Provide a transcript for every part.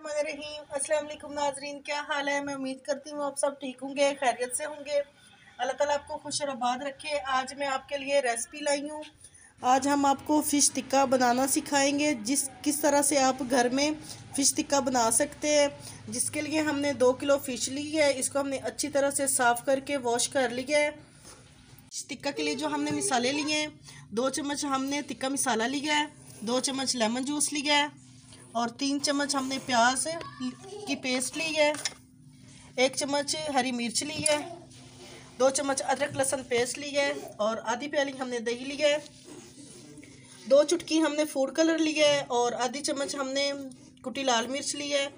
बिस्मिल्लाहिर्रहमानिर्रहीम। अस्सलाम वालेकुम नाजरीन, क्या हाल है। मैं उम्मीद करती हूँ आप सब ठीक होंगे, खैरियत से होंगे। अल्लाह ताला आपको खुश और आबाद रखे। आज मैं आपके लिए रेसिपी लाई हूँ। आज हम आपको फ़िश टिक्का बनाना सिखाएंगे, किस तरह से आप घर में फ़िश टिक्का बना सकते हैं। जिसके लिए हमने 2 किलो फ़िश ली है। इसको हमने अच्छी तरह से साफ़ करके वॉश कर लिया है। टिक्का के लिए जो हमने मिसाले लिए हैं, 2 चम्मच हमने टिक्का मसाला लिया है, 2 चम्मच लेमन जूस लिया है और 3 चम्मच हमने प्याज की पेस्ट ली है, 1 चम्मच हरी मिर्च ली है, 2 चम्मच अदरक लहसुन पेस्ट ली है और आधी प्याली हमने दही लिया है, 2 चुटकी हमने फूड कलर लिया है और आधी चम्मच हमने कुटी लाल मिर्च ली है,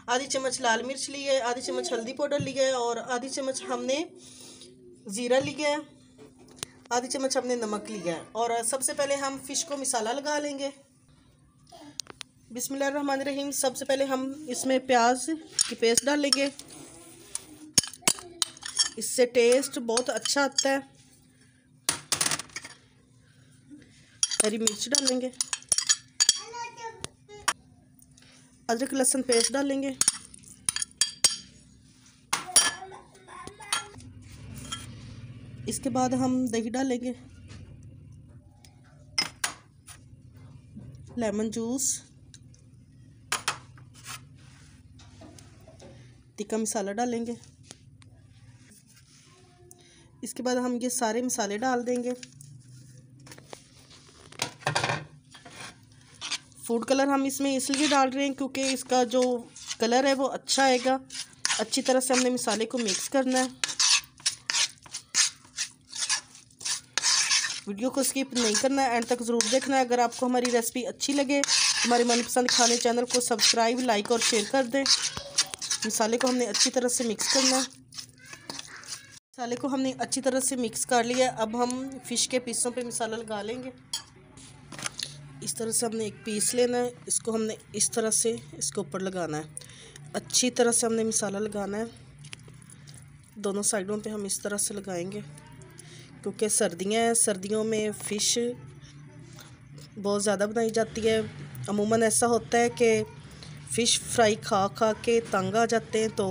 आधी चम्मच लाल मिर्च ली है, आधी चम्मच हल्दी पाउडर लिया है और आधी चम्मच हमने ज़ीरा लिया है, आधी चम्मच हमने नमक लिया है। और सबसे पहले हम फ़िश को मसाला लगा लेंगे। बिस्मिल्लाहिर्रहमानिर्रहीम। सबसे पहले हम इसमें प्याज की पेस्ट डालेंगे, इससे टेस्ट बहुत अच्छा आता है। हरी मिर्च डालेंगे, अदरक लहसुन पेस्ट डालेंगे, इसके बाद हम दही डालेंगे, लेमन जूस, टिक्का मसाला डालेंगे। इसके बाद हम ये सारे मसाले डाल देंगे। फूड कलर हम इसमें इसलिए डाल रहे हैं क्योंकि इसका जो कलर है वो अच्छा आएगा। अच्छी तरह से हमने मसाले को मिक्स करना है। वीडियो को स्किप नहीं करना है, एंड तक ज़रूर देखना है। अगर आपको हमारी रेसिपी अच्छी लगे हमारे मनपसंद खाने चैनल को सब्सक्राइब, लाइक और शेयर कर दें। मसाले को हमने अच्छी तरह से मिक्स करना है। मसाले को हमने अच्छी तरह से मिक्स कर लिया। अब हम फ़िश के पीसों पे मसाला लगा लेंगे। इस तरह से हमने एक पीस लेना है, इसको हमने इस तरह से इसके ऊपर लगाना है। अच्छी तरह से हमने मसाला लगाना है। दोनों साइडों पे हम इस तरह से लगाएंगे क्योंकि सर्दियाँ हैं, सर्दियों में फ़िश बहुत ज़्यादा बनाई जाती है। अमूमन ऐसा होता है कि फ़िश फ्राई खा खा के तंग आ जाते हैं, तो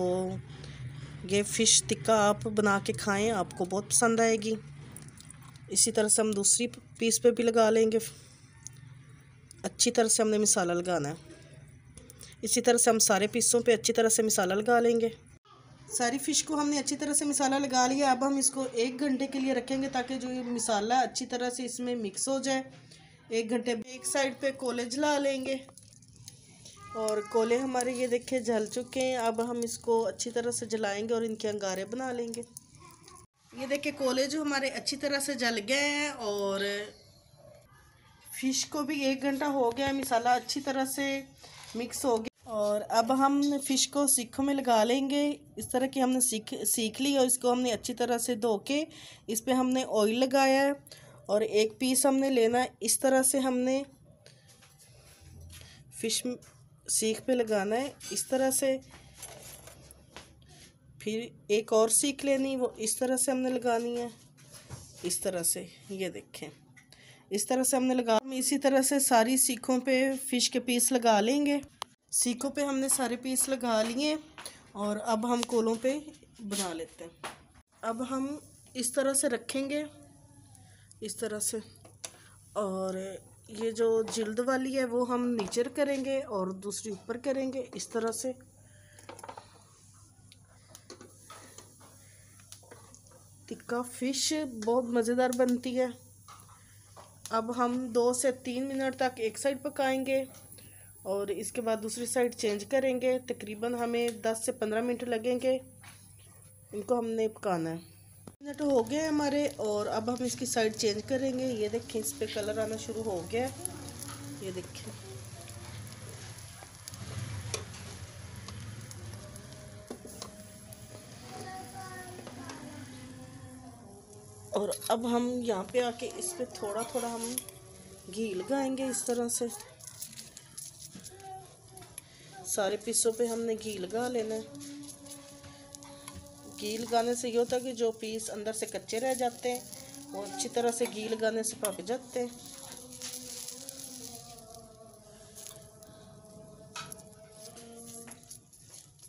ये फ़िश टिक्का आप बना के खाएं, आपको बहुत पसंद आएगी। इसी तरह से हम दूसरी पीस पे भी लगा लेंगे। अच्छी तरह से हमने मसाला लगाना है। इसी तरह से हम सारे पीसों पे अच्छी तरह से मसाला लगा लेंगे। सारी फ़िश को हमने अच्छी तरह से मसाला लगा लिया। अब हम इसको 1 घंटे के लिए रखेंगे ताकि जो ये मसाला अच्छी तरह से इसमें मिक्स हो जाए। 1 घंटे एक साइड पे कोले जला लेंगे और कोले हमारे ये देखें जल चुके हैं। अब हम इसको अच्छी तरह से जलाएंगे और इनके अंगारे बना लेंगे। ये देखिए कोले जो हमारे अच्छी तरह से जल गए हैं और फ़िश को भी 1 घंटा हो गया, मसाला अच्छी तरह से मिक्स हो गया। और अब हम फ़िश को सीखों में लगा लेंगे। इस तरह की हमने सीख ली और इसको हमने अच्छी तरह से धो के इस पर हमने ऑयल लगाया है और एक पीस हमने लेना है। इस तरह से हमने फ़िश सीख पे लगाना है इस तरह से। फिर एक और सीख लेनी, वो इस तरह से हमने लगानी है, इस तरह से। ये देखें इस तरह से हमने लगा। हम इसी तरह से सारी सीखों पे फ़िश के पीस लगा लेंगे। सीखों पे हमने सारे पीस लगा लिए और अब हम कोलों पे बना लेते हैं। अब हम इस तरह से रखेंगे, इस तरह से, और ये जो जिल्द वाली है वो हम नीचे करेंगे और दूसरी ऊपर करेंगे इस तरह से। टिक्का फ़िश बहुत मज़ेदार बनती है। अब हम 2 से 3 मिनट तक एक साइड पकाएंगे और इसके बाद दूसरी साइड चेंज करेंगे। तकरीबन हमें 10 से 15 मिनट लगेंगे इनको हमने पकाना है। मिनट हो गए हमारे और अब हम इसकी साइड चेंज करेंगे। ये देखें इस पे कलर आना शुरू हो गया है, ये देखें। और अब हम यहाँ पे आके इस पे थोड़ा थोड़ा हम घी लगाएंगे इस तरह से। सारे पीसों पे हमने घी लगा लेना है। घी लगाने से ये होता है कि जो पीस अंदर से कच्चे रह जाते हैं वो अच्छी तरह से घी लगाने से पक जाते हैं।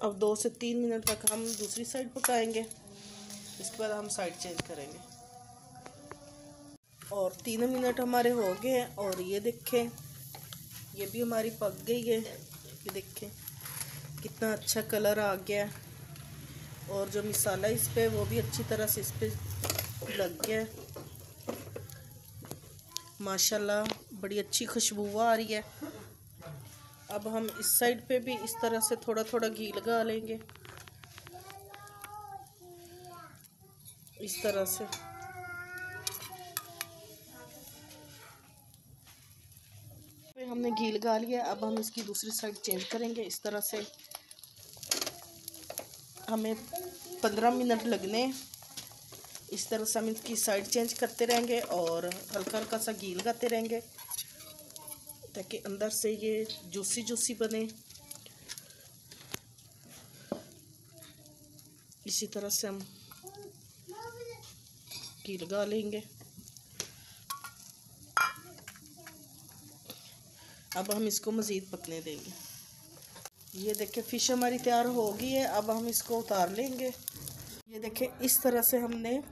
अब 2 से 3 मिनट तक हम दूसरी साइड पकाएंगे। इसके बाद हम साइड चेंज करेंगे। और 3 मिनट हमारे हो गए हैं और ये देखें, ये भी हमारी पक गई है। ये देखें कितना अच्छा कलर आ गया है और जो मसाला इस पे वो भी अच्छी तरह से इस पे लग गया है। माशाल्लाह बड़ी अच्छी खुशबू आ रही है। अब हम इस साइड पे भी इस तरह से थोड़ा थोड़ा घी लगा लेंगे, इस तरह से। हमने घी लगा लिया। अब हम इसकी दूसरी साइड चेंज करेंगे। इस तरह से हमें 15 मिनट लगने। इस तरह से हम इसकी साइड चेंज करते रहेंगे और हल्का हल्का सा घी लगाते रहेंगे ताकि अंदर से ये जूसी जूसी बने। इसी तरह से हम घी लगा लेंगे। अब हम इसको मज़ीद पकने देंगे। ये देखें फ़िश हमारी तैयार हो गई है। अब हम इसको उतार लेंगे। ये देखें इस तरह से हमने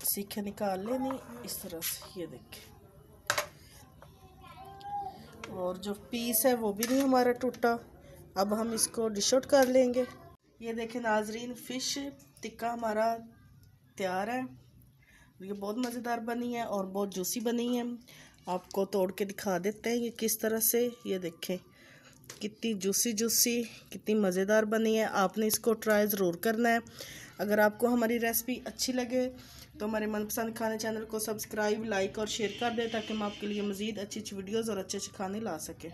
सीखे निकाल लेनी, इस तरह से। ये देखें, और जो पीस है वो भी नहीं हमारा टूटा। अब हम इसको डिश आउट कर लेंगे। ये देखें नाजरीन, फ़िश टिक्का हमारा तैयार है। ये बहुत मज़ेदार बनी है और बहुत जूसी बनी है। आपको तोड़ के दिखा देते हैं ये किस तरह से। ये देखें कितनी जूसी जूसी, कितनी मज़ेदार बनी है। आपने इसको ट्राई ज़रूर करना है। अगर आपको हमारी रेसिपी अच्छी लगे तो हमारे मनपसंद खाने चैनल को सब्सक्राइब, लाइक और शेयर कर दें ताकि हम आपके लिए मज़ीद अच्छी अच्छी वीडियोज़ और अच्छे अच्छे खाने ला सकें।